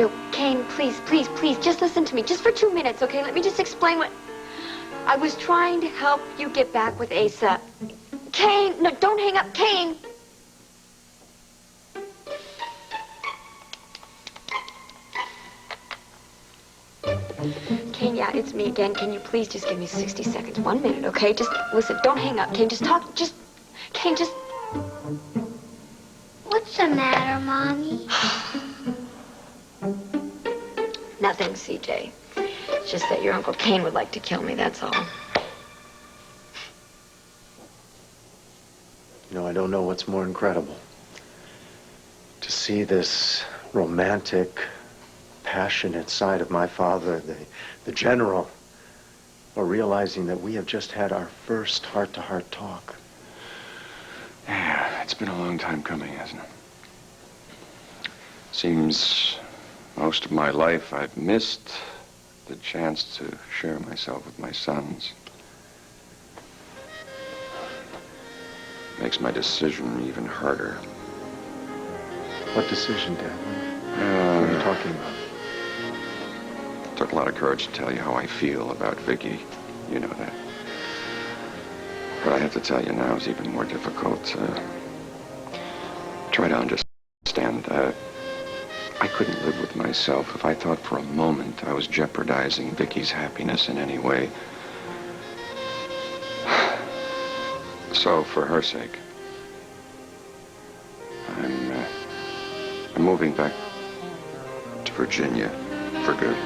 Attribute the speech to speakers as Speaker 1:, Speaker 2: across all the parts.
Speaker 1: No, Kane, please, please, please, just listen to me. Just for 2 minutes, okay? Let me just explain what... I was trying to help you get back with Asa. Kane, no, don't hang up. Kane! Kane, yeah, it's me again. Can you please just give me 60 seconds? 1 minute, okay? Just listen. Don't hang up. Kane, just talk. Kane, just...
Speaker 2: What's the matter, Mommy?
Speaker 1: Nothing, CJ. It's just that your Uncle Kane would like to kill me, that's all.
Speaker 3: You know, I don't know what's more incredible. To see this romantic, passionate side of my father, the general, or realizing that we have just had our first heart-to-heart talk.
Speaker 4: Yeah, it's been a long time coming, hasn't it? Seems most of my life I've missed the chance to share myself with my sons. Makes my decision even harder.
Speaker 3: What decision, Dad? What are you talking about?
Speaker 4: It took a lot of courage to tell you how I feel about Vicky. You know that. What I have to tell you now is even more difficult. Try to understand. I couldn't live with myself if I thought for a moment I was jeopardizing Vicky's happiness in any way. So, for her sake, I'm moving back to Virginia for good.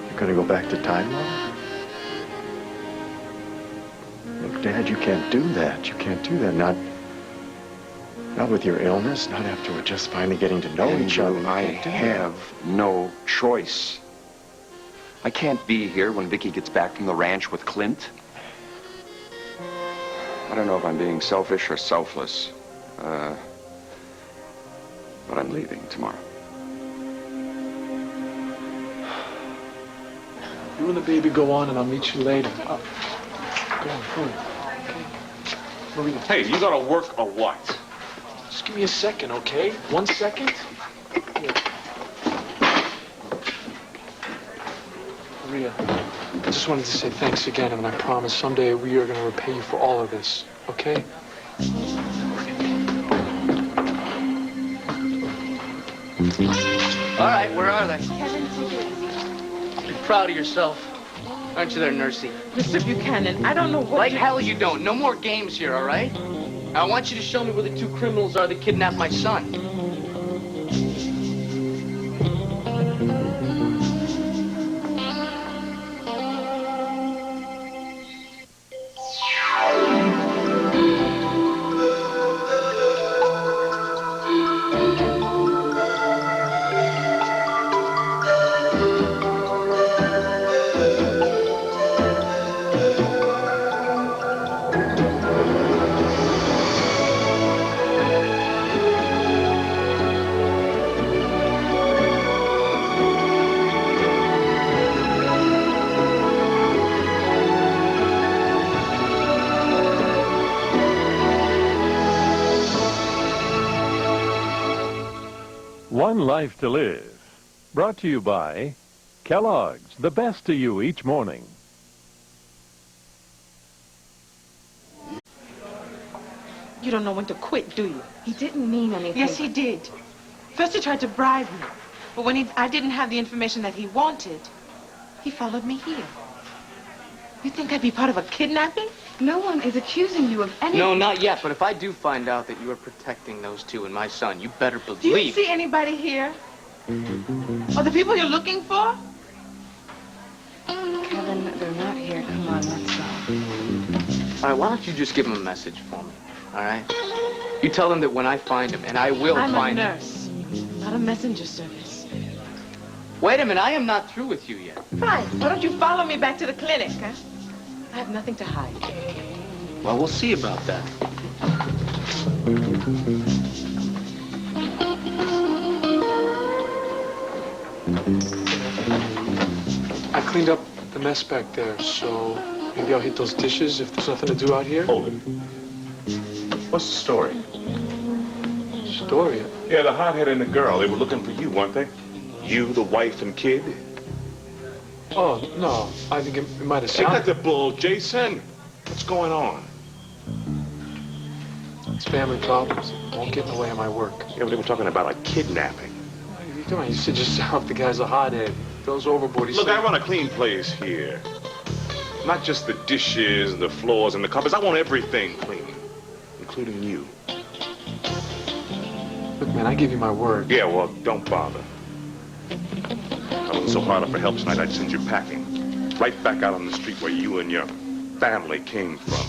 Speaker 3: You're gonna go back to time, Mom? Look, Dad, you can't do that. You can't do that. Not with your illness, not after we're just finally getting to know each other.
Speaker 4: I have no choice. I can't be here when Vicky gets back from the ranch with Clint. I don't know if I'm being selfish or selfless, but I'm leaving tomorrow.
Speaker 5: You and the baby go on, and I'll meet you later. Go on, go on. Okay. Maria.
Speaker 6: Hey, you gotta work or what?
Speaker 5: Just give me a second, okay? 1 second. Here. Maria, I just wanted to say thanks again, and I promise someday we are going to repay you for all of this, okay?
Speaker 7: All right, where are they?
Speaker 1: Kevin, take it easy.
Speaker 7: Be proud of yourself. Aren't you there, Nursey?
Speaker 8: Mr. Buchanan, I don't know what...
Speaker 7: Like hell you don't. No more games here, all right? I want you to show me where the two criminals are that kidnapped my son.
Speaker 9: One Life to Live. Brought to you by Kellogg's, the best to you each morning.
Speaker 8: You don't know when to quit, do you?
Speaker 1: He didn't mean anything.
Speaker 8: Yes, he did. First he tried to bribe me, but when I didn't have the information that he wanted, he followed me here. You think I'd be part of a kidnapping?
Speaker 1: No one is accusing you of anything.
Speaker 7: No, not yet, but if I do find out that you are protecting those two and my son, you better believe...
Speaker 8: Do you see anybody here? Or the people you're looking for?
Speaker 1: Kevin, they're not here. Come on, let's go.
Speaker 7: All right, why don't you just give them a message for me, all right? You tell them that when I find him, and I will find him...
Speaker 8: I'm a nurse, not a messenger service.
Speaker 7: Wait a minute, I am not through with you yet.
Speaker 8: Fine, why don't you follow me back to the clinic, huh? I have nothing to hide.
Speaker 7: Well, we'll see about that.
Speaker 5: I cleaned up the mess back there, so maybe I'll hit those dishes if there's nothing to do out here.
Speaker 3: Hold it. What's the story?
Speaker 5: Story?
Speaker 6: Yeah, the hothead and the girl, they were looking for you, weren't they? You, the wife and kid?
Speaker 5: Oh, no. I think it might have
Speaker 6: Ain't
Speaker 5: sounded...
Speaker 6: that the bull, Jason? What's going on?
Speaker 5: It's family problems. Won't get in the way of my work.
Speaker 6: Yeah, but they were talking about a kidnapping.
Speaker 5: Come on, you said yourself the guy's a hothead. He goes overboard.
Speaker 6: Look, I run a clean place here. Not just the dishes and the floors and the cupboards. I want everything clean, including you.
Speaker 5: Look, man, I give you my word.
Speaker 6: Yeah, well, don't bother. I wasn't so hard up for help tonight, I'd send you packing. Right back out on the street where you and your family came from.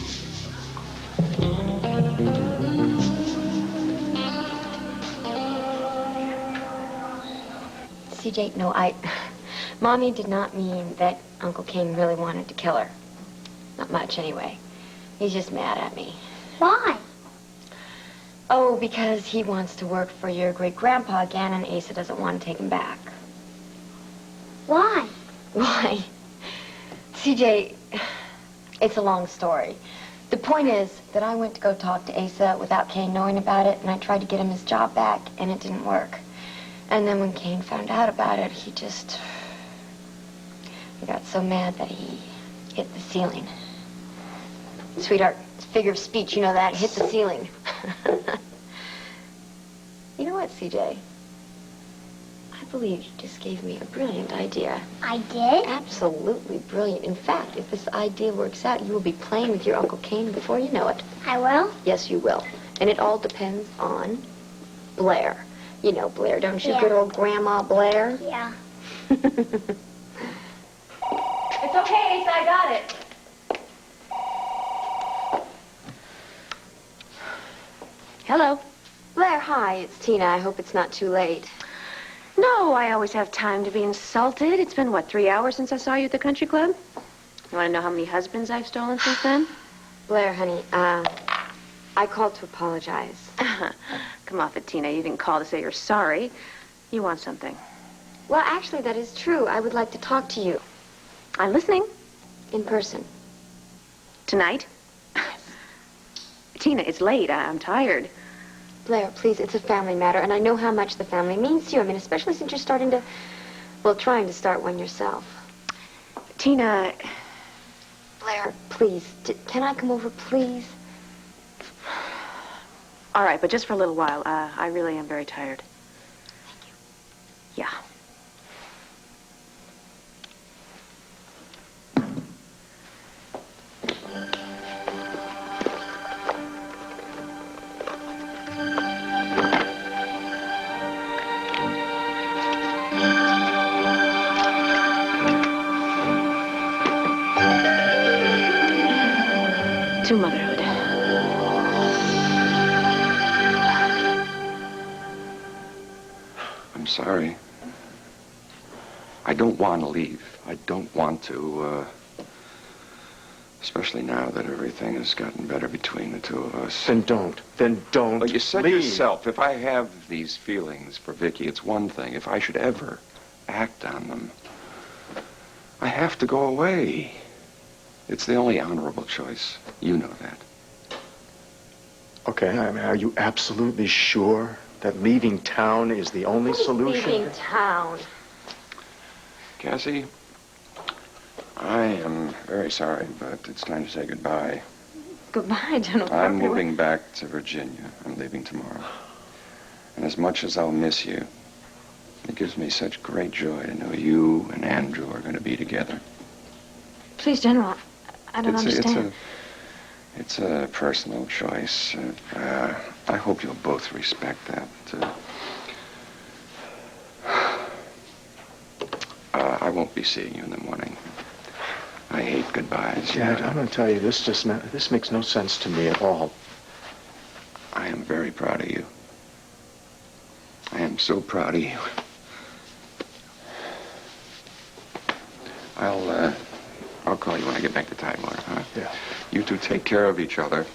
Speaker 1: CJ, no, Mommy did not mean that Uncle Kane really wanted to kill her. Not much, anyway. He's just mad at me.
Speaker 2: Why?
Speaker 1: Oh, because he wants to work for your great-grandpa again, and Asa doesn't want to take him back.
Speaker 2: Why?
Speaker 1: Why? CJ, it's a long story. The point is that I went to go talk to Asa without Kane knowing about it, and I tried to get him his job back, and it didn't work. And then when Kane found out about it, he got so mad that he hit the ceiling. Sweetheart, it's a figure of speech, you know that. Hit the ceiling. You know what, CJ? I believe you just gave me a brilliant idea.
Speaker 2: I did?
Speaker 1: Absolutely brilliant. In fact, if this idea works out, you will be playing with your Uncle Kane before you know it.
Speaker 2: I will?
Speaker 1: Yes, you will. And it all depends on Blair. You know Blair, don't you?
Speaker 2: Yeah.
Speaker 1: Good old Grandma Blair.
Speaker 2: Yeah.
Speaker 1: It's okay, Asa, I got it.
Speaker 10: Hello.
Speaker 1: Blair, hi, it's Tina. I hope it's not too late.
Speaker 10: No, I always have time to be insulted. It's been, what, 3 hours since I saw you at the country club? You want to know how many husbands I've stolen since then?
Speaker 1: Blair, honey, I called to apologize.
Speaker 10: Come off it, Tina. You didn't call to say you're sorry. You want something.
Speaker 1: Well, actually, that is true. I would like to talk to you.
Speaker 10: I'm listening.
Speaker 1: In person.
Speaker 10: Tonight? Tina, it's late. I'm tired.
Speaker 1: Blair, please, it's a family matter, and I know how much the family means to you. I mean, especially since you're trying to start one yourself.
Speaker 10: Tina...
Speaker 1: Blair, please, can I come over, please?
Speaker 10: All right, but just for a little while. I really am very tired.
Speaker 1: Thank you.
Speaker 10: Yeah. To motherhood.
Speaker 4: I'm sorry. I don't want to leave. I don't want to, especially now that everything has gotten better between the two of us.
Speaker 3: Then don't. Then don't.
Speaker 4: But you said
Speaker 3: leave.
Speaker 4: yourself, if I have these feelings for Vicky, it's one thing. If I should ever act on them, I have to go away. It's the only honorable choice. You know that.
Speaker 3: Okay, I mean, are you absolutely sure that leaving town is the only solution?
Speaker 1: Leaving town.
Speaker 4: Cassie, I am very sorry, but it's time to say goodbye.
Speaker 1: Goodbye, General.
Speaker 4: I'm moving back to Virginia. I'm leaving tomorrow. And as much as I'll miss you, it gives me such great joy to know you and Andrew are going to be together.
Speaker 10: Please, General, I don't understand.
Speaker 4: It's a personal choice. I hope you'll both respect that. I won't be seeing you in the morning. I hate goodbyes.
Speaker 3: Yeah, I'm going to tell you, this makes no sense to me at all.
Speaker 4: I am very proud of you. I am so proud of you. I'll call you when I get back to Tidewater, huh?
Speaker 3: Yeah.
Speaker 4: You two take care of each other.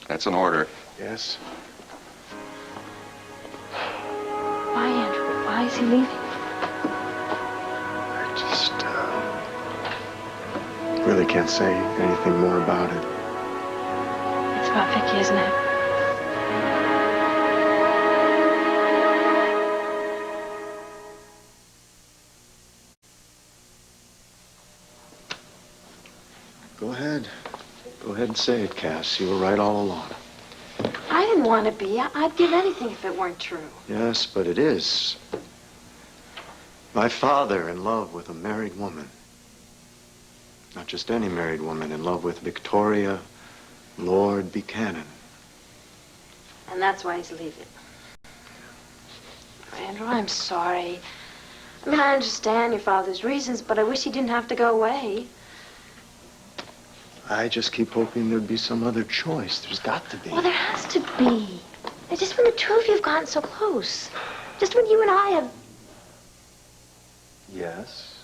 Speaker 4: That's an order.
Speaker 3: Yes.
Speaker 10: Why, Andrew? Why is he leaving?
Speaker 3: I just, really can't say anything more about it.
Speaker 10: It's about Vicky, isn't it?
Speaker 3: Don't say it, Cass. You were right all along.
Speaker 10: I didn't want to be. I'd give anything if it weren't true.
Speaker 3: Yes, but it is. My father in love with a married woman. Not just any married woman, in love with Victoria Lord Buchanan.
Speaker 10: And that's why he's leaving. Andrew, I'm sorry. I mean, I understand your father's reasons, but I wish he didn't have to go away.
Speaker 3: I just keep hoping there'd be some other choice. There's got to be.
Speaker 10: Well, there has to be. It's just when the two of you have gotten so close. Just when you and I have...
Speaker 3: Yes.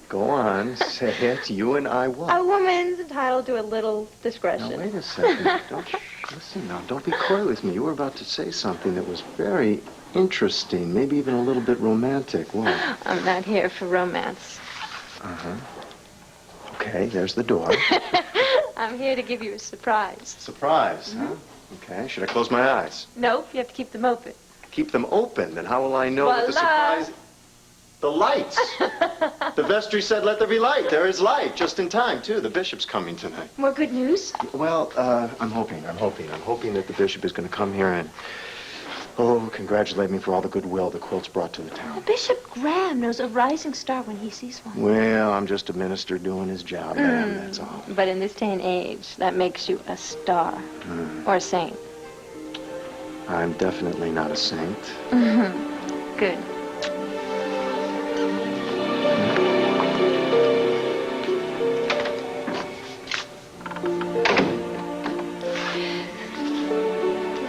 Speaker 3: Go on, say it. You and I what?
Speaker 10: A woman's entitled to a little discretion.
Speaker 3: Now, wait a second. Listen now, don't be coy with me. You were about to say something that was very interesting, maybe even a little bit romantic. What?
Speaker 10: I'm not here for romance.
Speaker 3: Uh-huh. Okay, there's the door.
Speaker 10: I'm here to give you a surprise.
Speaker 3: Surprise, huh? Okay, should I close my eyes?
Speaker 10: Nope, you have to keep them open.
Speaker 3: Keep them open, then how will I know that the
Speaker 10: Voila.
Speaker 3: surprise... The lights! The vestry said, let there be light. There is light, just in time, too. The bishop's coming tonight.
Speaker 10: More good news?
Speaker 3: Well, I'm hoping that the bishop is going to come here and, congratulate me for all the goodwill the quilt's brought to the town.
Speaker 10: Well, Bishop Graham knows a rising star when he sees one.
Speaker 3: Well, I'm just a minister doing his job, ma'am, that's all.
Speaker 10: But in this day and age, that makes you a star. Or a saint.
Speaker 3: I'm definitely not a saint.
Speaker 10: Good.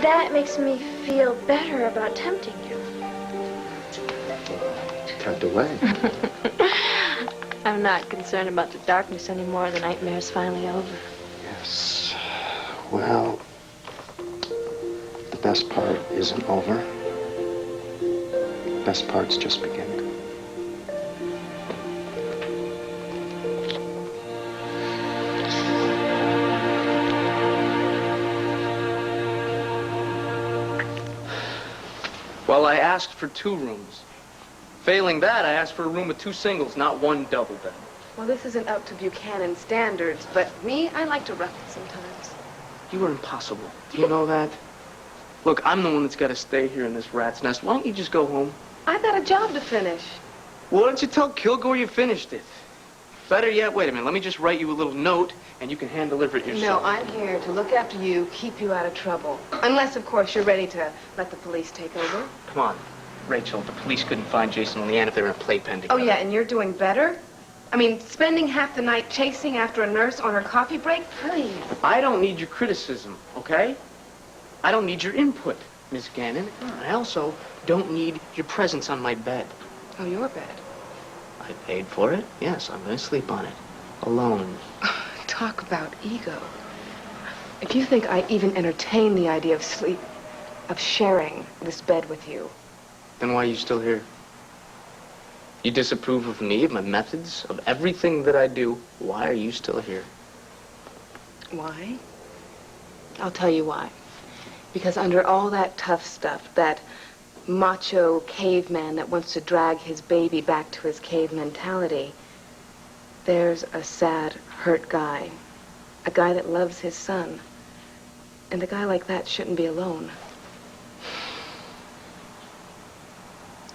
Speaker 10: That makes me feel better about tempting you.
Speaker 3: Tempt away.
Speaker 10: I'm not concerned about the darkness anymore. The nightmare's finally over.
Speaker 3: Yes. Well, the best part isn't over. The best part's just beginning.
Speaker 7: Well, I asked for 2 rooms. Failing that, I asked for a room with 2 singles, not 1 double bed.
Speaker 8: Well, this isn't up to Buchanan standards, but me, I like to rough it sometimes.
Speaker 7: You are impossible. Do you know that? Look, I'm the one that's got to stay here in this rat's nest. Why don't you just go home?
Speaker 8: I've got a job to finish.
Speaker 7: Why don't you tell Kilgore you finished it? Better yet, wait a minute. Let me just write you a little note, and you can hand deliver it yourself.
Speaker 8: No, I'm here to look after you, keep you out of trouble. Unless, of course, you're ready to let the police take over.
Speaker 7: Come on, Rachel. The police couldn't find Jason and Leanne if they were in a playpen together.
Speaker 8: Oh, yeah, and you're doing better? I mean, spending half the night chasing after a nurse on her coffee break? Please.
Speaker 7: I don't need your criticism, okay? I don't need your input, Miss Gannon. I also don't need your presence on my bed.
Speaker 8: Oh, your bed?
Speaker 7: I paid for it. Yes, I'm going to sleep on it. Alone.
Speaker 8: Talk about ego. If you think I even entertain the idea of sharing this bed with you.
Speaker 7: Then why are you still here? You disapprove of me, of my methods, of everything that I do. Why are you still here?
Speaker 8: Why? I'll tell you why. Because under all that tough stuff, that macho caveman that wants to drag his baby back to his cave mentality, there's a sad, hurt guy. A guy that loves his son. And a guy like that shouldn't be alone.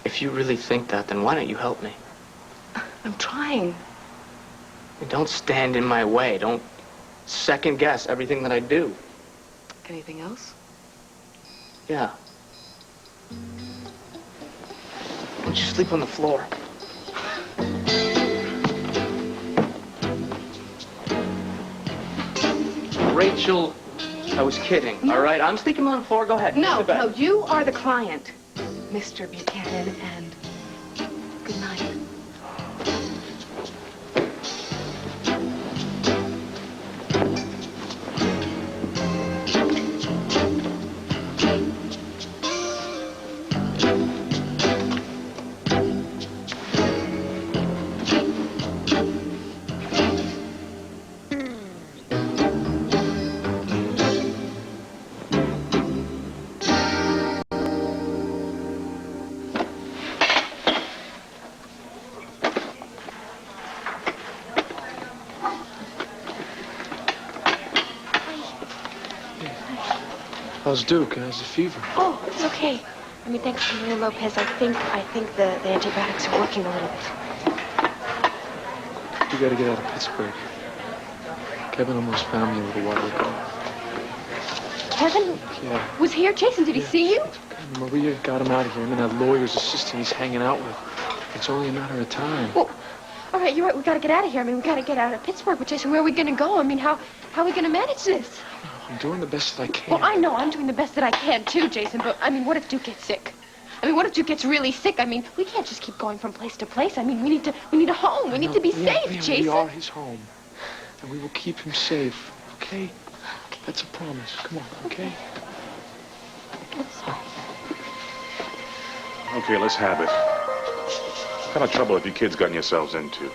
Speaker 7: If you really think that, then why don't you help me?
Speaker 8: I'm trying.
Speaker 7: And don't stand in my way. Don't second guess everything that I do.
Speaker 8: Anything else?
Speaker 7: Yeah. Why don't you sleep on the floor? Rachel, I was kidding, all right? I'm sleeping on the floor. Go ahead.
Speaker 8: No,
Speaker 7: Go to bed.
Speaker 8: no, you are the client, Mr. Buchanan, and good night.
Speaker 5: How's Duke? How's the fever?
Speaker 10: Oh, it's okay. I mean, thanks to Maria Lopez, I think the antibiotics are working a little bit.
Speaker 5: You gotta get out of Pittsburgh. Kevin almost found me a little while ago.
Speaker 10: Kevin
Speaker 5: Yeah.
Speaker 10: was here? Jason, did he see you?
Speaker 5: Maria got him out of here. Him and that lawyer's assistant he's hanging out with. It's only a matter of time.
Speaker 10: Well, all right, you're right. We gotta get out of here. I mean, we gotta get out of Pittsburgh. But Jason, where are we gonna go? I mean, how are we gonna manage this?
Speaker 5: I'm doing the best that I can.
Speaker 10: Well, I know I'm doing the best that I can too, Jason. But I mean, what if Duke gets sick? I mean, what if Duke gets really sick? I mean, we can't just keep going from place to place. I mean, we need a home. We need to be safe, Jason.
Speaker 5: We are his home, and we will keep him safe. Okay? That's a promise. Come on, okay?
Speaker 10: I'm sorry.
Speaker 6: Okay, let's have it. What kind of trouble have you kids gotten yourselves into?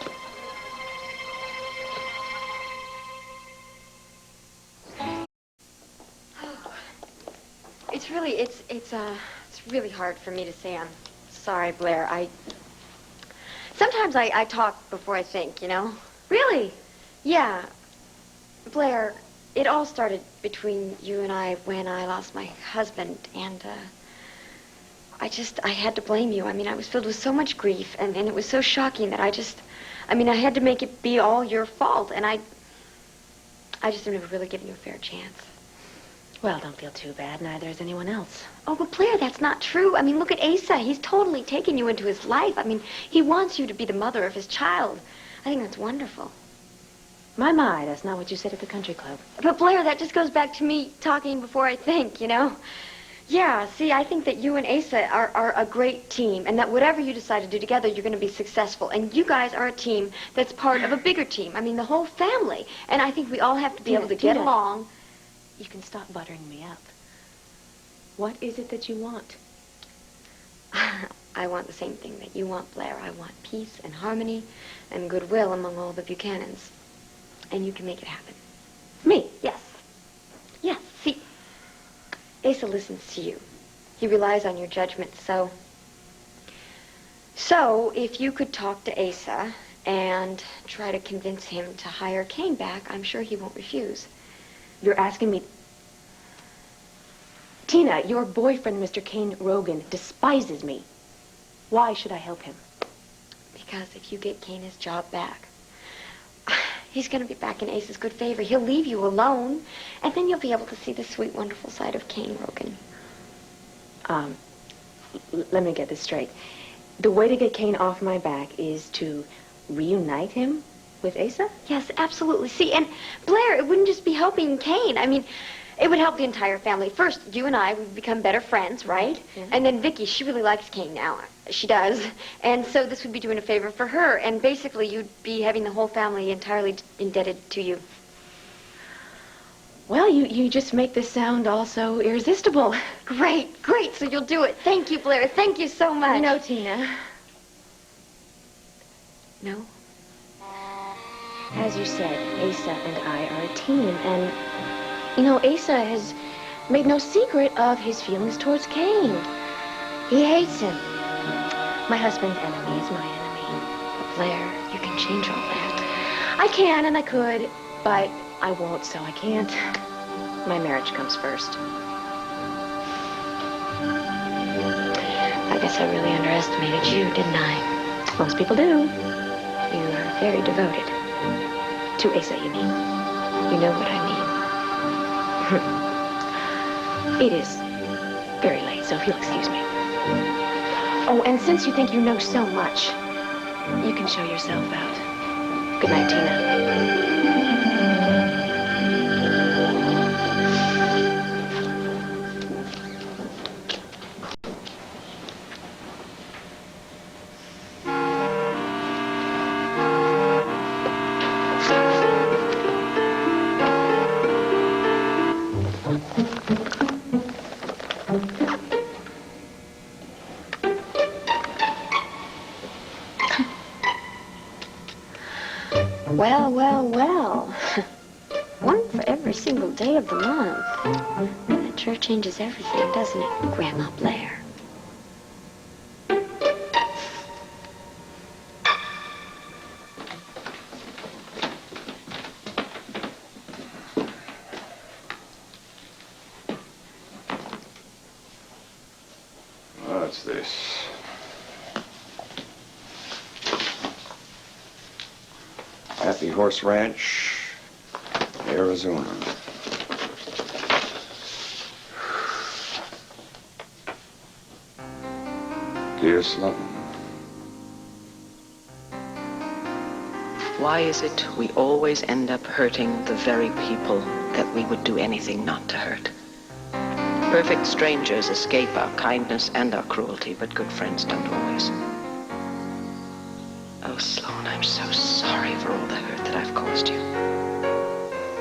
Speaker 1: It's really hard for me to say I'm sorry, Blair. Sometimes I talk before I think, you know?
Speaker 10: Really?
Speaker 1: Yeah. Blair, it all started between you and I when I lost my husband, and I had to blame you. I mean, I was filled with so much grief, and it was so shocking that I had to make it be all your fault, and I just have never really given you a fair chance.
Speaker 10: Well, don't feel too bad. Neither is anyone else.
Speaker 1: Oh, but Blair, that's not true. I mean, look at Asa. He's totally taken you into his life. I mean, he wants you to be the mother of his child. I think that's wonderful.
Speaker 10: My, that's not what you said at the country club.
Speaker 1: But Blair, that just goes back to me talking before I think, you know? Yeah, see, I think that you and Asa are a great team, and that whatever you decide to do together, you're going to be successful. And you guys are a team that's part of a bigger team. I mean, the whole family. And I think we all have to be able to get along.
Speaker 10: You can stop buttering me up. What is it that you want?
Speaker 1: I want the same thing that you want, Blair. I want peace and harmony and goodwill among all the Buchanans. And you can make it happen.
Speaker 10: Me?
Speaker 1: Yes. Yes. See, Asa listens to you. He relies on your judgment, so if you could talk to Asa and try to convince him to hire Kane back, I'm sure he won't refuse.
Speaker 10: You're asking me... Tina, your boyfriend, Mr. Kane Rogan, despises me. Why should I help him?
Speaker 1: Because if you get Kane his job back, he's going to be back in Ace's good favor. He'll leave you alone, and then you'll be able to see the sweet, wonderful side of Kane Rogan.
Speaker 10: Let me get this straight. The way to get Kane off my back is to reunite him with Asa?
Speaker 1: Yes, absolutely. See, and Blair, it wouldn't just be helping Kane. I mean, it would help the entire family. First, you and I would become better friends, right? Yeah. And then Vicky, she really likes Kane now. She does. And so this would be doing a favor for her. And basically, you'd be having the whole family entirely indebted to you.
Speaker 10: Well, you just make this sound all so irresistible.
Speaker 1: Great. So you'll do it. Thank you, Blair. Thank you so much.
Speaker 10: No, Tina.
Speaker 1: No?
Speaker 10: As you said, Asa and I are a team, and, you know, Asa has made no secret of his feelings towards Kane. He hates him. My husband's enemy is my enemy.
Speaker 1: But Blair, you can change all that.
Speaker 10: I can, and I could, but I won't, so I can't. My marriage comes first.
Speaker 1: I guess I really underestimated you, didn't I?
Speaker 10: Most people do.
Speaker 1: You are very devoted.
Speaker 10: To Asa, you mean?
Speaker 1: You know what I
Speaker 10: mean. It is very late, so if you'll excuse me. Oh, and since you think you know so much, you can show yourself out. Good night, Tina.
Speaker 1: Well. One for every single day of the month. That sure changes everything, doesn't it, Grandma Blair?
Speaker 4: What's this? Happy Horse Ranch, Arizona. Dear Sloan.
Speaker 11: Why is it we always end up hurting the very people that we would do anything not to hurt? Perfect strangers escape our kindness and our cruelty, but good friends don't always. Oh, Sloan, I'm so sorry for all the hurt that I've caused you.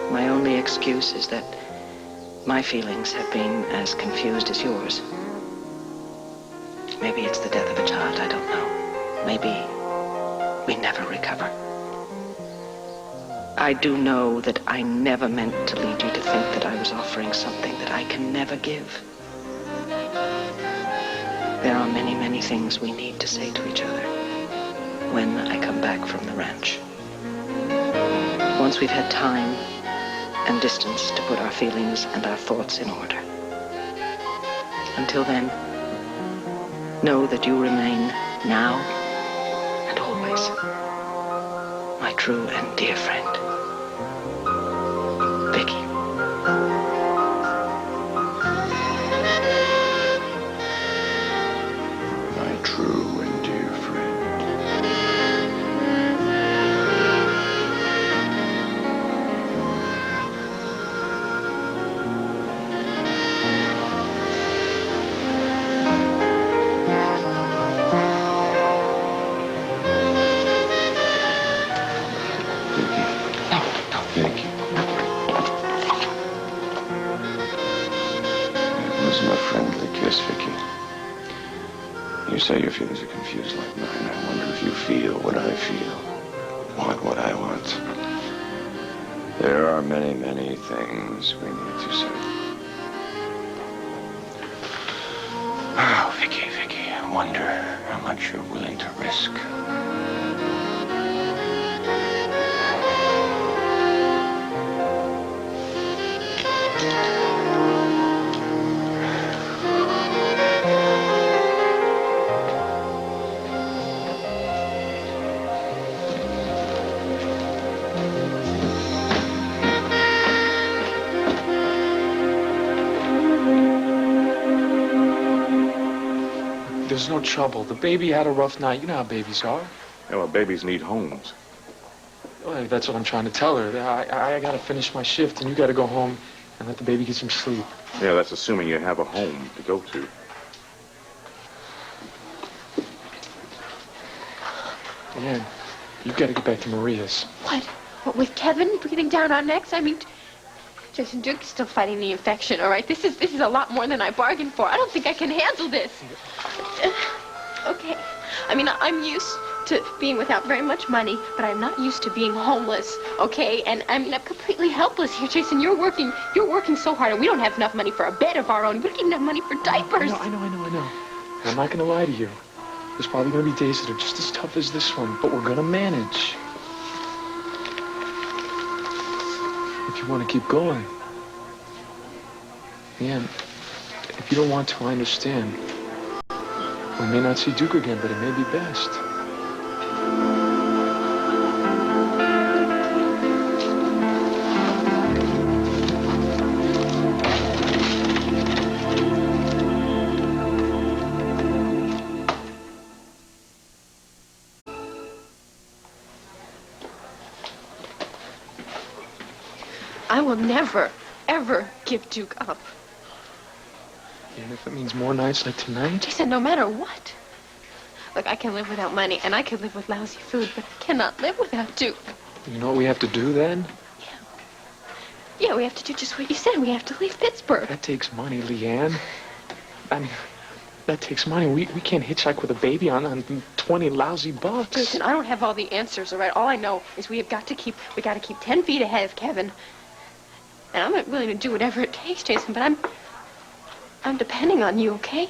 Speaker 11: My only excuse is that my feelings have been as confused as yours. Maybe it's the death of a child, I don't know. Maybe we never recover. I do know that I never meant to lead you to think that I was offering something that I can never give. There are many, many things we need to say to each other when I come back from the ranch. Once we've had time and distance to put our feelings and our thoughts in order. Until then, know that you remain now and always my true and dear friend. Vicky.
Speaker 4: My true and dear friend. Vicky. It wasn't a friendly kiss, Vicky. You say your feelings are confused like mine. I wonder if you feel what I feel. Want what I want. There are many, many things we need to say. Oh, Vicky, Vicky, I wonder how much you're willing to risk.
Speaker 5: There's no trouble. The baby had a rough night. You know how babies are.
Speaker 6: Yeah, well, babies need homes.
Speaker 5: Well, that's what I'm trying to tell her. I got to finish my shift, and you got to go home and let the baby get some sleep.
Speaker 6: Yeah, that's assuming you have a home to go to.
Speaker 5: Leanne, you got to get back to Maria's.
Speaker 10: What? What, with Kevin breathing down our necks? I mean, Jason, Duke's still fighting the infection, all right? This is a lot more than I bargained for. I don't think I can handle this. Okay. I mean, I'm used to being without very much money, but I'm not used to being homeless, okay? And I mean, I'm completely helpless here, Jason. You're working so hard, and we don't have enough money for a bed of our own. We don't even have money for diapers.
Speaker 5: I know. I'm not going to lie to you. There's probably going to be days that are just as tough as this one, but we're going to manage. If you want to keep going. Leanne, if you don't want to, I understand. We may not see Duke again, but it may be best.
Speaker 10: I will never, ever give Duke up.
Speaker 5: And if it means more nights like tonight?
Speaker 10: Jason, no matter what. Look, I can live without money, and I can live with lousy food, but I cannot live without Duke.
Speaker 5: You know what we have to do then?
Speaker 10: Yeah, we have to do just what you said. We have to leave Pittsburgh.
Speaker 5: That takes money, Leanne. I mean, that takes money. We can't hitchhike with a baby on 20 lousy bucks.
Speaker 10: Jason, I don't have all the answers, all right? All I know is we got to keep 10 feet ahead of Kevin. And I'm not willing to do whatever it takes, Jason, but I'm depending on you, okay?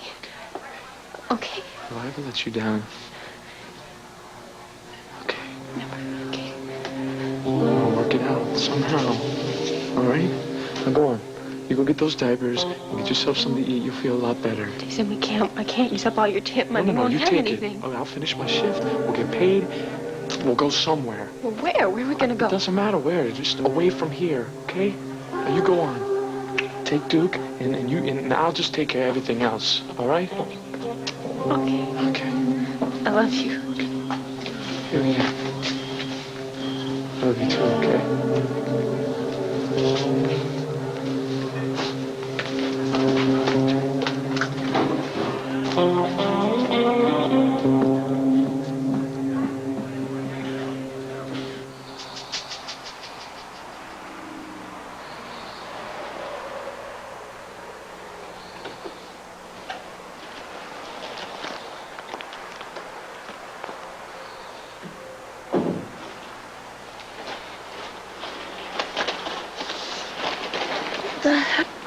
Speaker 10: Okay?
Speaker 5: Will I ever let you down? Okay.
Speaker 10: Never, okay?
Speaker 5: We'll work it out somehow. All right? Now go on. You go get those diapers and get yourself something to eat. You'll feel a lot better.
Speaker 8: Jason, I can't use up all your tip money.
Speaker 5: No,
Speaker 8: We
Speaker 5: you
Speaker 8: won't have
Speaker 5: take
Speaker 8: anything.
Speaker 5: it. Oh, I'll finish my shift. We'll get paid. We'll go somewhere.
Speaker 8: Well, where? Where are we gonna go?
Speaker 5: It doesn't matter where. Just away from here, okay? Now you go on. Take Duke, and I'll just take care of everything else. All right?
Speaker 8: Okay.
Speaker 5: Okay.
Speaker 8: I love you.
Speaker 5: Here we go. Love you too, okay?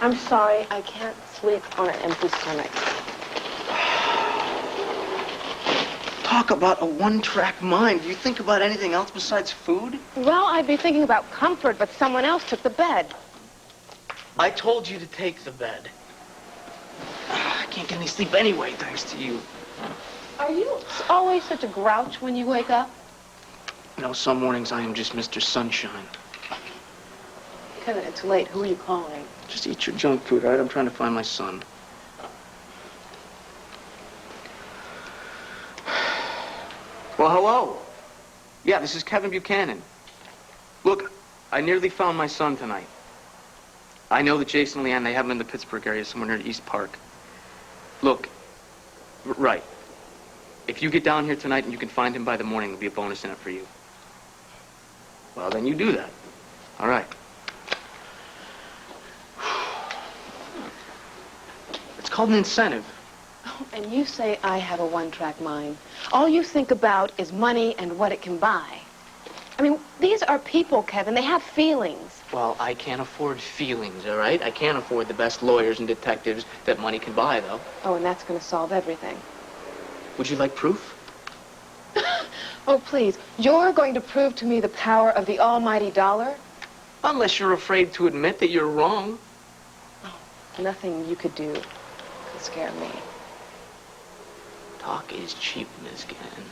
Speaker 8: I'm sorry, I can't sleep on an empty stomach.
Speaker 7: Talk about a one-track mind. Do you think about anything else besides food?
Speaker 8: Well, I'd be thinking about comfort, but someone else took the bed.
Speaker 7: I told you to take the bed. I can't get any sleep anyway, thanks to you.
Speaker 8: Are you always such a grouch when you wake up?
Speaker 7: You know, some mornings I am just Mr. Sunshine.
Speaker 8: Kevin, it's late. Who are you calling?
Speaker 7: Just eat your junk food, all right? I'm trying to find my son. Well, hello. Yeah, this is Kevin Buchanan. Look, I nearly found my son tonight. I know that Jason and Leanne, they have him in the Pittsburgh area, somewhere near East Park. Look, right. If you get down here tonight and you can find him by the morning, there'll be a bonus in it for you. Well, then you do that. All right. It's called an incentive.
Speaker 8: Oh, and you say I have a one-track mind. All you think about is money and what it can buy. I mean, these are people, Kevin. They have feelings.
Speaker 7: Well, I can't afford feelings, all right? I can't afford the best lawyers and detectives that money can buy, though.
Speaker 8: Oh, and that's going to solve everything.
Speaker 7: Would you like proof?
Speaker 8: Oh, please. You're going to prove to me the power of the almighty dollar?
Speaker 7: Unless you're afraid to admit that you're wrong.
Speaker 8: Oh, nothing you could do could scare me.
Speaker 7: Talk is cheap, Miss Gannon.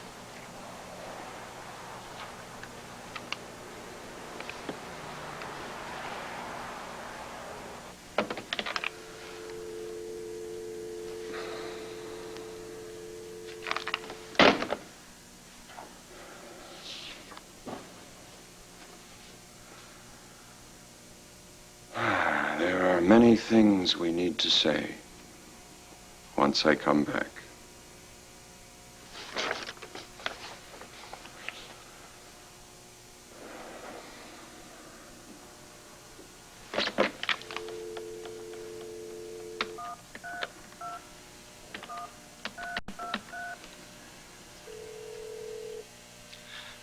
Speaker 4: There are many things we need to say once I come back.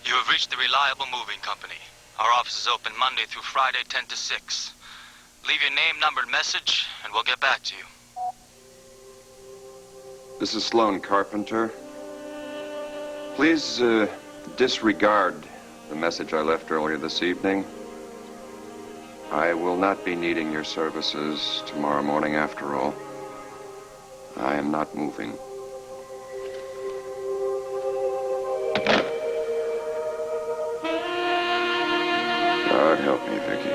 Speaker 12: You have reached the Reliable Moving Company. Our office is open Monday through Friday, 10 to 6. Leave your name, number, and message, and we'll get back to you.
Speaker 4: This is Sloan Carpenter. Please disregard the message I left earlier this evening. I will not be needing your services tomorrow morning after all. I am not moving. God help me, Vicky.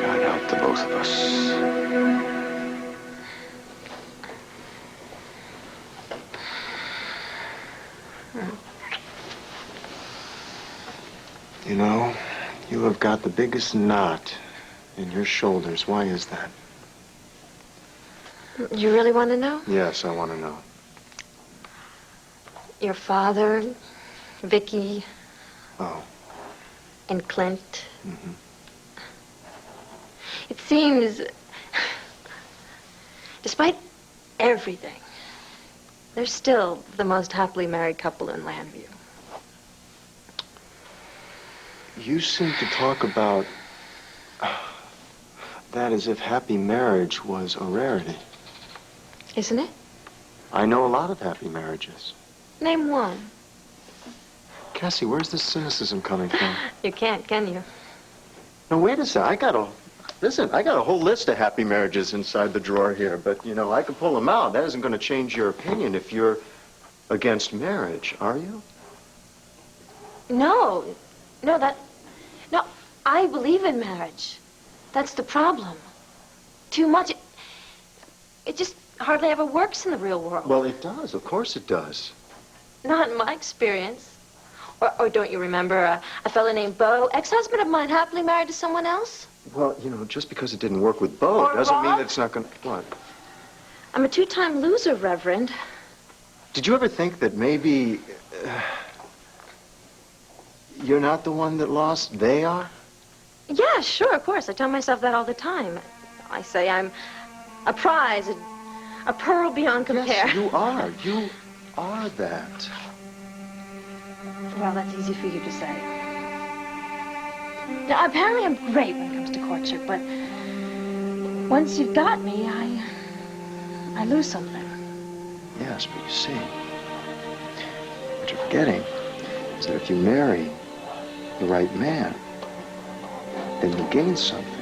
Speaker 4: God help the both of us.
Speaker 3: You know, you have got the biggest knot in your shoulders. Why is that?
Speaker 1: You really want to know?
Speaker 3: Yes, I want to know.
Speaker 1: Your father, Vicky,
Speaker 3: Oh.
Speaker 1: and Clint.
Speaker 3: Mm-hmm.
Speaker 1: It seems, despite everything, they're still the most happily married couple in Landview.
Speaker 3: You seem to talk about that as if happy marriage was a rarity.
Speaker 1: Isn't it?
Speaker 3: I know a lot of happy marriages.
Speaker 1: Name one.
Speaker 3: Cassie, where's the cynicism coming from?
Speaker 1: You can't, can you?
Speaker 3: Now, wait a second. I got a whole list of happy marriages inside the drawer here, but, you know, I can pull them out. That isn't going to change your opinion if you're against marriage, are you?
Speaker 10: No, no, I believe in marriage. That's the problem. Too much. It just hardly ever works in the real world.
Speaker 3: Well, it does. Of course it does.
Speaker 10: Not in my experience. Or don't you remember a fellow named Beau, ex-husband of mine, happily married to someone else?
Speaker 3: Well, you know, just because it didn't work with Beau doesn't mean that it's not going to... What?
Speaker 10: I'm a two-time loser, Reverend.
Speaker 3: Did you ever think that maybe you're not the one that lost, they are?
Speaker 10: Yeah, sure, of course. I tell myself that all the time. I say I'm a prize, a pearl beyond compare.
Speaker 3: Yes, you are. You are that.
Speaker 10: Well, that's easy for you to say. Now, apparently I'm great when it comes to courtship, but once you've got me, I lose something.
Speaker 3: Yes, but you see, what you're forgetting is that if you marry the right man, then you gain something.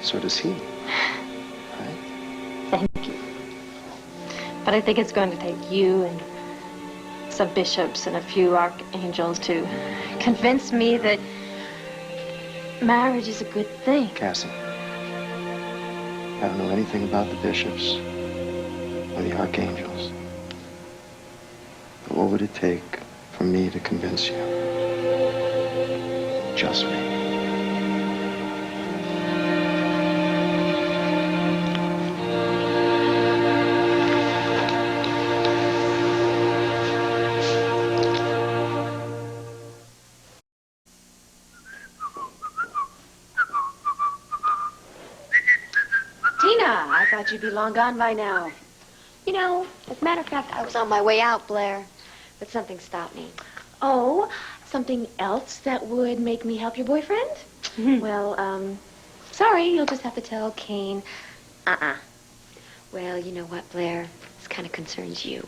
Speaker 3: So does he. Right?
Speaker 10: Thank you. But I think it's going to take you and some bishops and a few archangels to convince me that marriage is a good thing.
Speaker 3: Cassie, I don't know anything about the bishops or the archangels. But what would it take for me to convince you? Just me.
Speaker 10: I thought you'd be long gone by now.
Speaker 1: You know, as a matter of fact, I was on my way out, Blair. But something stopped me.
Speaker 10: Oh, something else that would make me help your boyfriend? Well, sorry, you'll just have to tell Kane.
Speaker 1: Well, you know what, Blair? This kind of concerns you.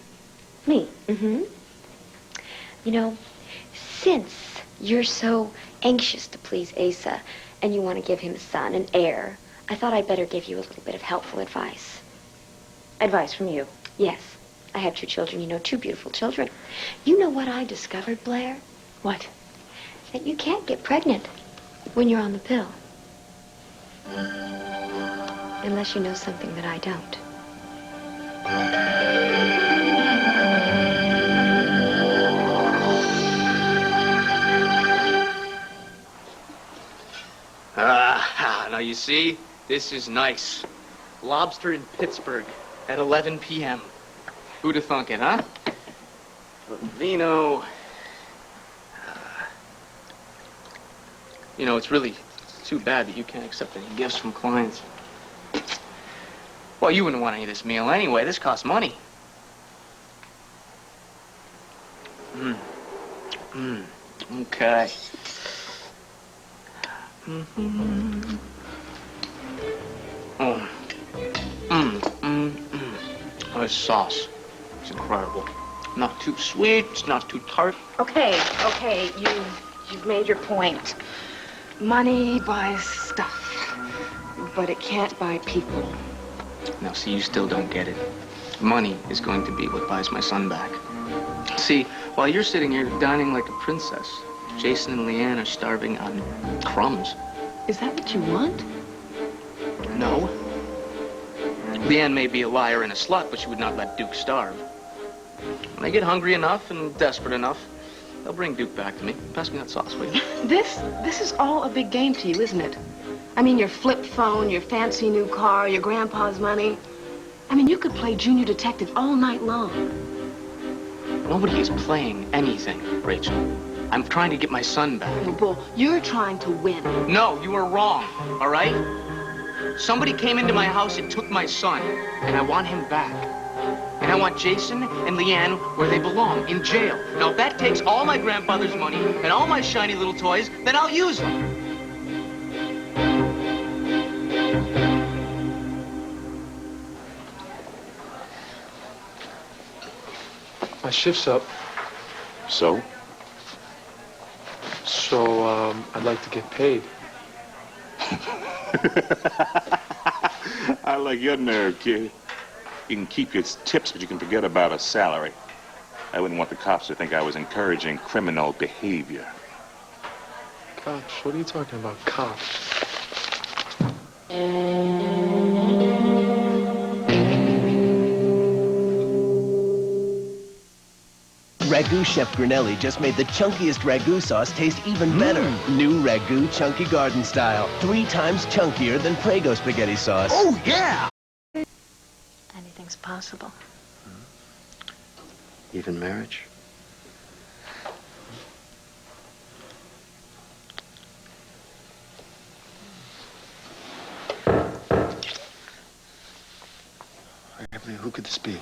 Speaker 10: Me?
Speaker 1: Mm-hmm. You know, since you're so anxious to please Asa and you want to give him a son, an heir, I thought I'd better give you a little bit of helpful advice.
Speaker 10: Advice from you?
Speaker 1: Yes. I have 2 children, you know, 2 beautiful children. You know what I discovered, Blair?
Speaker 10: What?
Speaker 1: That you can't get pregnant when you're on the pill. Unless you know something that I don't.
Speaker 7: Now you see, this is nice. Lobster in Pittsburgh at 11 p.m. Who'd have thunk it, huh? Vino. You know, it's really too bad that you can't accept any gifts from clients. Well, you wouldn't want any of this meal anyway. This costs money. Okay. Oh, this sauce. It's incredible. Not too sweet, it's not too tart.
Speaker 8: Okay, you've made your point. Money buys stuff, but it can't buy people.
Speaker 7: Now, see, you still don't get it. Money is going to be what buys my son back. See, while you're sitting here dining like a princess, Jason and Leanne are starving on crumbs.
Speaker 8: Is that what you want?
Speaker 7: No. Leanne may be a liar and a slut, but she would not let Duke starve. When they get hungry enough and desperate enough, they'll bring Duke back to me. Pass me that sauce, will you?
Speaker 8: This is all a big game to you, isn't it? I mean, your flip phone, your fancy new car, your grandpa's money. I mean, you could play junior detective all night long.
Speaker 7: Nobody is playing anything, Rachel. I'm trying to get my son back.
Speaker 8: Oh, Bull, you're trying to win.
Speaker 7: No, you are wrong, all right? Somebody came into my house and took my son, and I want him back. And I want Jason and Leanne where they belong, in jail. Now, if that takes all my grandfather's money and all my shiny little toys, then I'll use them.
Speaker 5: My shift's up.
Speaker 6: So?
Speaker 5: So, I'd like to get paid.
Speaker 6: I like your nerve, kid. You can keep your tips, but you can forget about a salary. I wouldn't want the cops to think I was encouraging criminal behavior.
Speaker 5: Cops? What are you talking about, cops?
Speaker 13: Ragu Chef Grinelli just made the chunkiest ragu sauce taste even better. New Ragu Chunky Garden Style. 3 times chunkier than Prego spaghetti sauce.
Speaker 14: Oh, yeah!
Speaker 11: Anything's possible.
Speaker 3: Even marriage? Who could this be?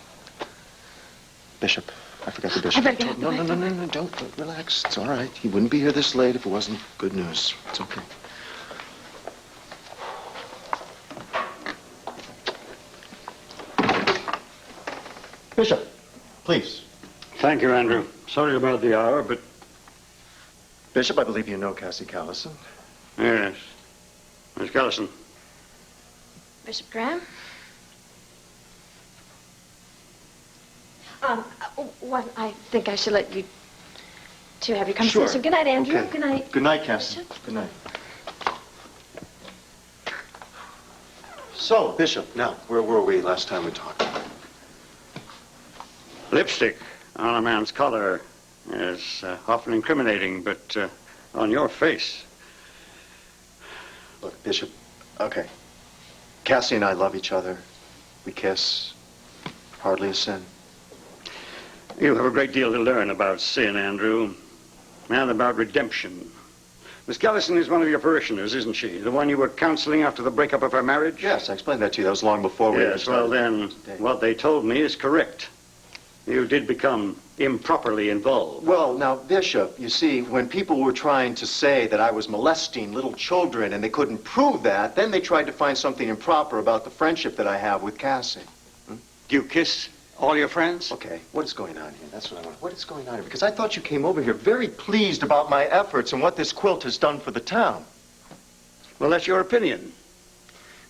Speaker 3: Bishop. I forgot the bishop. No, don't. Relax. It's all right. He wouldn't be here this late if it wasn't good news. It's okay. Bishop, please.
Speaker 15: Thank you, Andrew. Sorry about the hour, but...
Speaker 3: Bishop, I believe you know Cassie Callison.
Speaker 15: Yes. Miss Callison.
Speaker 10: Bishop Graham? Well, I think I should let you two have your conversation.
Speaker 3: Sure.
Speaker 10: Good night, Andrew.
Speaker 3: Okay.
Speaker 10: Good night.
Speaker 3: Good night, Cassie. Good night. So, Bishop, now, where were we last time we talked?
Speaker 15: Lipstick on a man's collar is often incriminating, but on your face...
Speaker 3: Look, Bishop, okay. Cassie and I love each other. We kiss. Hardly a sin.
Speaker 15: You have a great deal to learn about sin, Andrew, and about redemption. Miss Callison is one of your parishioners, isn't she? The one you were counseling after the breakup of her marriage?
Speaker 3: Yes, I explained that to you. That was long before we...
Speaker 15: Yes, well then, what they told me is correct. You did become improperly involved.
Speaker 3: Well, now, Bishop, you see, when people were trying to say that I was molesting little children and they couldn't prove that, then they tried to find something improper about the friendship that I have with Cassie.
Speaker 15: Do you kiss all your friends?
Speaker 3: Okay, what is going on here? That's what I want. What is going on here? Because I thought you came over here very pleased about my efforts and what this quilt has done for the town.
Speaker 15: Well, that's your opinion.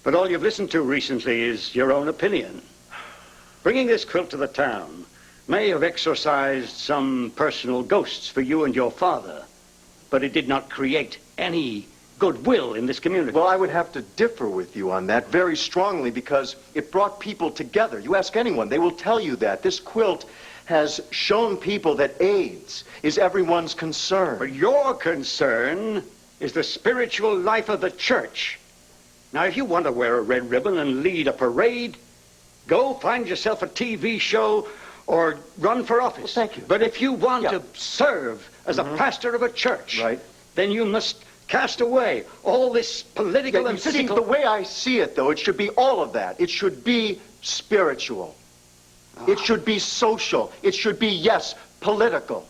Speaker 15: But all you've listened to recently is your own opinion. Bringing this quilt to the town may have exorcised some personal ghosts for you and your father, but it did not create any goodwill in this community.
Speaker 3: Well, I would have to differ with you on that very strongly because it brought people together. You ask anyone, they will tell you that. This quilt has shown people that AIDS is everyone's concern.
Speaker 15: But your concern is the spiritual life of the church. Now, if you want to wear a red ribbon and lead a parade, go find yourself a TV show or run for office.
Speaker 3: Well, thank you.
Speaker 15: But if you want to serve as a pastor of a church, then you must cast away all this political and physical...
Speaker 3: See, the way I see it, though, it should be all of that. It should be spiritual. It should be social. It should be, yes, political.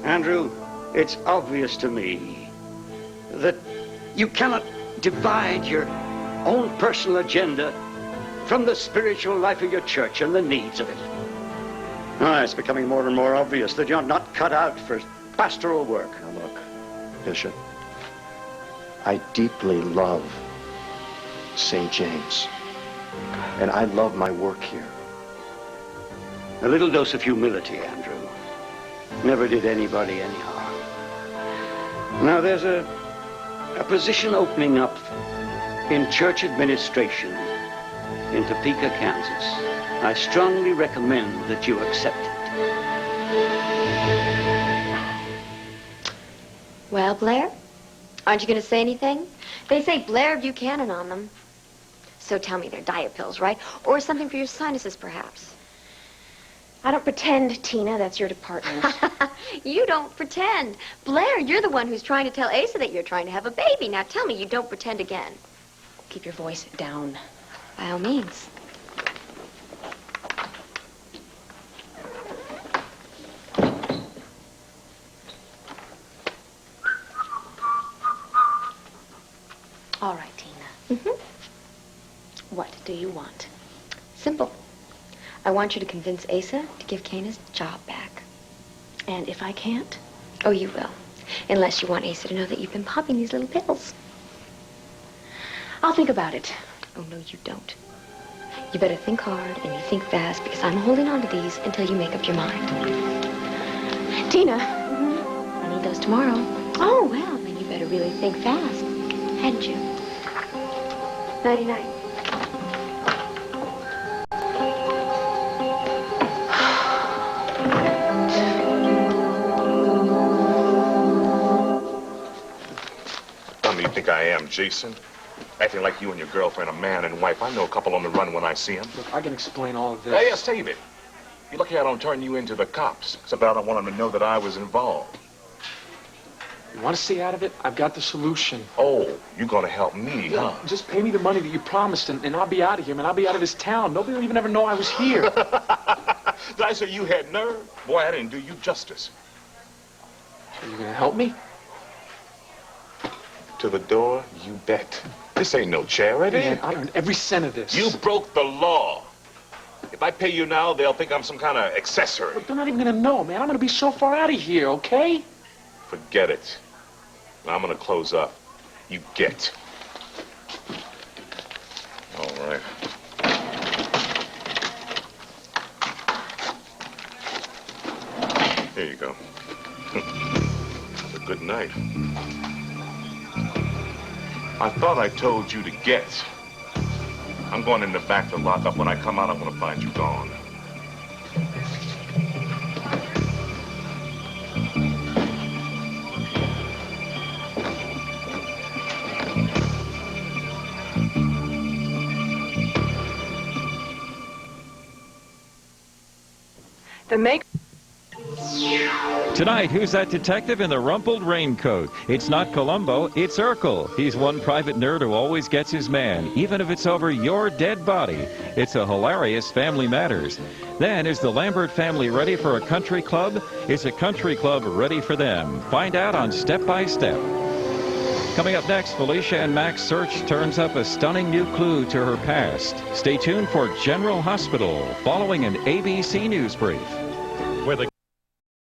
Speaker 15: Andrew, it's obvious to me that you cannot divide your own personal agenda from the spiritual life of your church and the needs of it. It's becoming more and more obvious that you're not cut out for pastoral work.
Speaker 3: Now, look, Bishop, I deeply love St. James, and I love my work here.
Speaker 15: A little dose of humility, Andrew, never did anybody any harm. Now, there's a position opening up in church administration in Topeka, Kansas. I strongly recommend that you accept it.
Speaker 1: Well, Blair, aren't you going to say anything? They say Blair Buchanan on them. So tell me they're diet pills, right? Or something for your sinuses, perhaps.
Speaker 10: I don't pretend, Tina. That's your department.
Speaker 1: You don't pretend. Blair, you're the one who's trying to tell Asa that you're trying to have a baby. Now tell me you don't pretend again.
Speaker 10: Keep your voice down.
Speaker 1: By all means.
Speaker 10: All right, Tina. What do you want?
Speaker 1: Simple. I want you to convince Asa to give Kane his job back.
Speaker 10: And if I can't?
Speaker 1: Oh, you will. Unless you want Asa to know that you've been popping these little pills.
Speaker 10: I'll think about it. Oh, no, you don't. You better think hard and you think fast because I'm holding on to these until you make up your mind. Tina, I need those tomorrow. Oh, well, then you better really think fast, hadn't you? Nighty-night.
Speaker 6: Dumb do you think I am, Jason? Acting like you and your girlfriend are man and wife. I know a couple on the run when I see them.
Speaker 5: Look, I can explain all of this.
Speaker 6: Hey, save it. You're lucky I don't turn you into the cops. Except I don't want them to know that I was involved.
Speaker 5: You want to stay out of it? I've got the solution.
Speaker 6: Oh, you're gonna help me,
Speaker 5: Yeah,
Speaker 6: huh?
Speaker 5: just pay me the money that you promised, and I'll be out of here, man. I'll be out of this town. Nobody will even ever know I was here.
Speaker 6: Did I say you had nerve? Boy, I didn't do you justice.
Speaker 5: Are you gonna help me?
Speaker 6: To the door, you bet. This ain't no charity.
Speaker 5: Man, I earned every cent of this.
Speaker 6: You broke the law. If I pay you now, they'll think I'm some kind of accessory.
Speaker 5: Look, they're not even gonna know, man. I'm gonna be so far out of here, okay?
Speaker 6: Forget it. I'm gonna close up. You get. All right. Here you go. It's a good night. I thought I told you to get. I'm going in the back to lock up. When I come out, I'm gonna find you gone.
Speaker 8: The make.
Speaker 9: Tonight, who's that detective in the rumpled raincoat? It's not Columbo, it's Urkel. He's one private nerd who always gets his man, even if it's over your dead body. It's a hilarious Family Matters. Then, is the Lambert family ready for a country club? Is a country club ready for them? Find out on Step by Step. Coming up next, Felicia and Mac's search turns up a stunning new clue to her past. Stay tuned for General Hospital, following an ABC News brief.